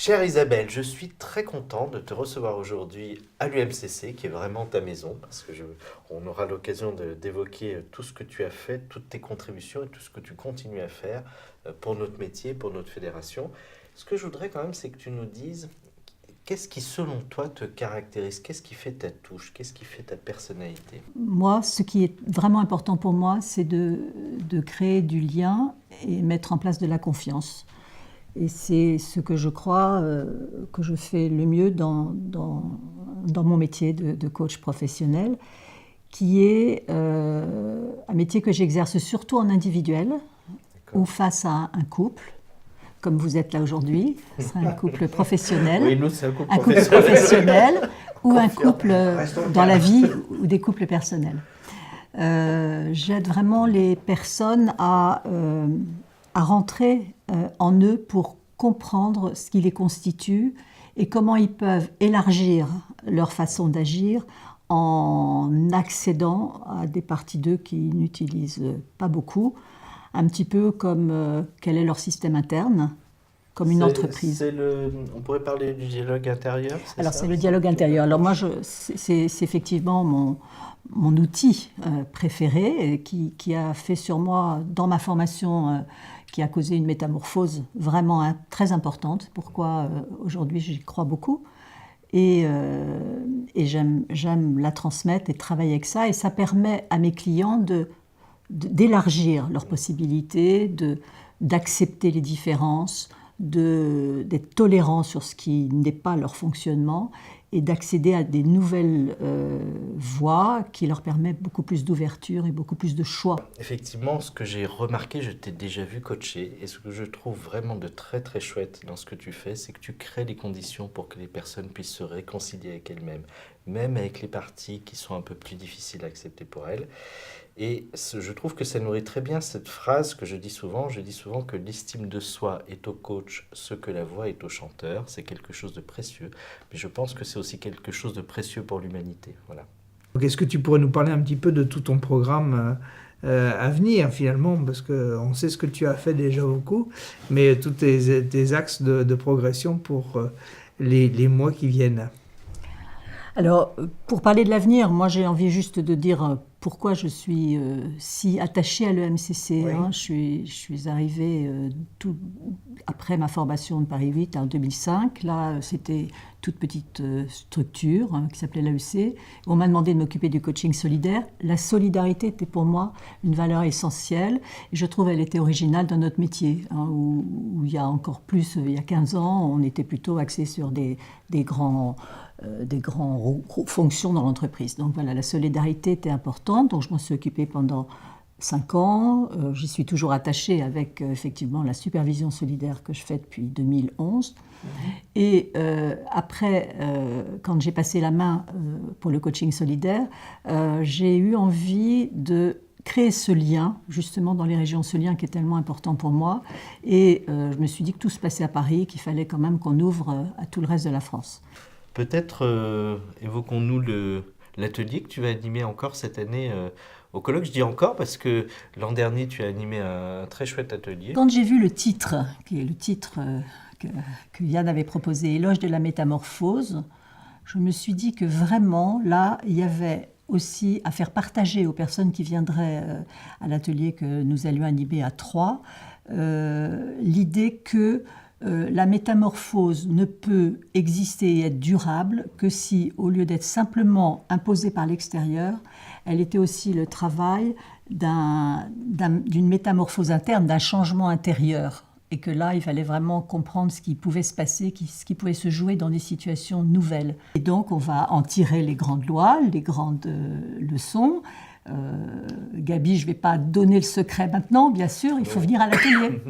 Chère Isabelle, je suis très content de te recevoir aujourd'hui à l'UMCC, qui est vraiment ta maison, parce que on aura l'occasion d'évoquer tout ce que tu as fait, toutes tes contributions et tout ce que tu continues à faire pour notre métier, pour notre fédération. Ce que je voudrais quand même, c'est que tu nous dises, qu'est-ce qui, selon toi, te caractérise? Qu'est-ce qui fait ta touche? Qu'est-ce qui fait ta personnalité? Moi, ce qui est vraiment important pour moi, c'est de créer du lien et mettre en place de la confiance. Et c'est ce que je crois que je fais le mieux dans mon métier de coach professionnel, qui est un métier que j'exerce surtout en individuel ou face à un couple, comme vous êtes là aujourd'hui. Ce sera un couple professionnel, Oui, nous, c'est un couple couple professionnel ou un couple dans la vie ou des couples personnels. J'aide vraiment les personnes à rentrer en eux pour comprendre ce qui les constitue et comment ils peuvent élargir leur façon d'agir en accédant à des parties d'eux qu'ils n'utilisent pas beaucoup, un petit peu comme quel est leur système interne, comme une entreprise. On pourrait parler du dialogue intérieur, c'est Alors ça? c'est le dialogue intérieur. Alors moi, c'est effectivement mon outil préféré qui a fait sur moi, dans ma formation, qui a causé une métamorphose vraiment très importante. Pourquoi aujourd'hui j'y crois beaucoup. Et j'aime la transmettre et travailler avec ça. Et ça permet à mes clients d'élargir leurs possibilités, d'accepter les différences, d'être tolérants sur ce qui n'est pas leur fonctionnement et d'accéder à des nouvelles voies qui leur permettent beaucoup plus d'ouverture et beaucoup plus de choix. Effectivement, ce que j'ai remarqué, je t'ai déjà vu coacher, et ce que je trouve vraiment de très très chouette dans ce que tu fais, c'est que tu crées les conditions pour que les personnes puissent se réconcilier avec elles-mêmes, même avec les parties qui sont un peu plus difficiles à accepter pour elles. Et je trouve que ça nourrit très bien cette phrase que je dis souvent que l'estime de soi est au coach ce que la voix est au chanteur. C'est quelque chose de précieux, mais je pense que c'est aussi quelque chose de précieux pour l'humanité. Voilà. Donc, est-ce que tu pourrais nous parler un petit peu de tout ton programme à venir finalement, parce qu'on sait ce que tu as fait déjà beaucoup, mais tous tes axes de progression pour les mois qui viennent. Alors, pour parler de l'avenir, moi j'ai envie juste de dire pourquoi je suis si attachée à l'EMCC. Oui. Hein. Je suis arrivée tout après ma formation de Paris 8 en 2005. Là, c'était toute petite structure qui s'appelait l'AEC. On m'a demandé de m'occuper du coaching solidaire. La solidarité était pour moi une valeur essentielle. Et je trouve qu'elle était originale dans notre métier, hein, où il y a encore plus, il y a 15 ans, on était plutôt axé sur des grandes fonctions dans l'entreprise. Donc voilà, la solidarité était importante, donc je m'en suis occupée pendant 5 ans. J'y suis toujours attachée avec effectivement la supervision solidaire que je fais depuis 2011. Et après, quand j'ai passé la main pour le coaching solidaire, j'ai eu envie de créer ce lien, justement dans les régions, ce lien qui est tellement important pour moi. Et je me suis dit que tout se passait à Paris, qu'il fallait quand même qu'on ouvre à tout le reste de la France. Peut-être évoquons-nous l'atelier que tu vas animer encore cette année au colloque. Je dis encore parce que l'an dernier, tu as animé un très chouette atelier. Quand j'ai vu le titre, qui est le titre que Yann avait proposé, Éloge de la métamorphose, je me suis dit que vraiment, là, il y avait aussi à faire partager aux personnes qui viendraient à l'atelier que nous allions animer à Troyes, l'idée que la métamorphose ne peut exister et être durable que si, au lieu d'être simplement imposée par l'extérieur, elle était aussi le travail d'une métamorphose interne, d'un changement intérieur. Et que là, il fallait vraiment comprendre ce qui pouvait se passer, ce qui pouvait se jouer dans des situations nouvelles. Et donc, on va en tirer les grandes lois, les grandes leçons. Gabi, je ne vais pas donner le secret maintenant, bien sûr, il faut venir à l'atelier.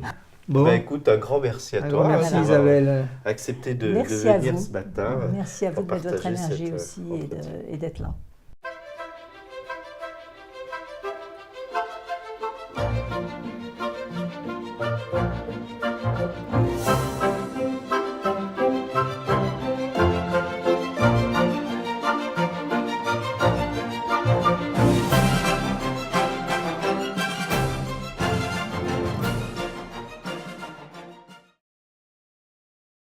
Bon. Bah écoute, un grand merci à toi. Merci Isabelle. Accepté de venir ce matin. Merci à vous de mettre votre énergie aussi et d'être là.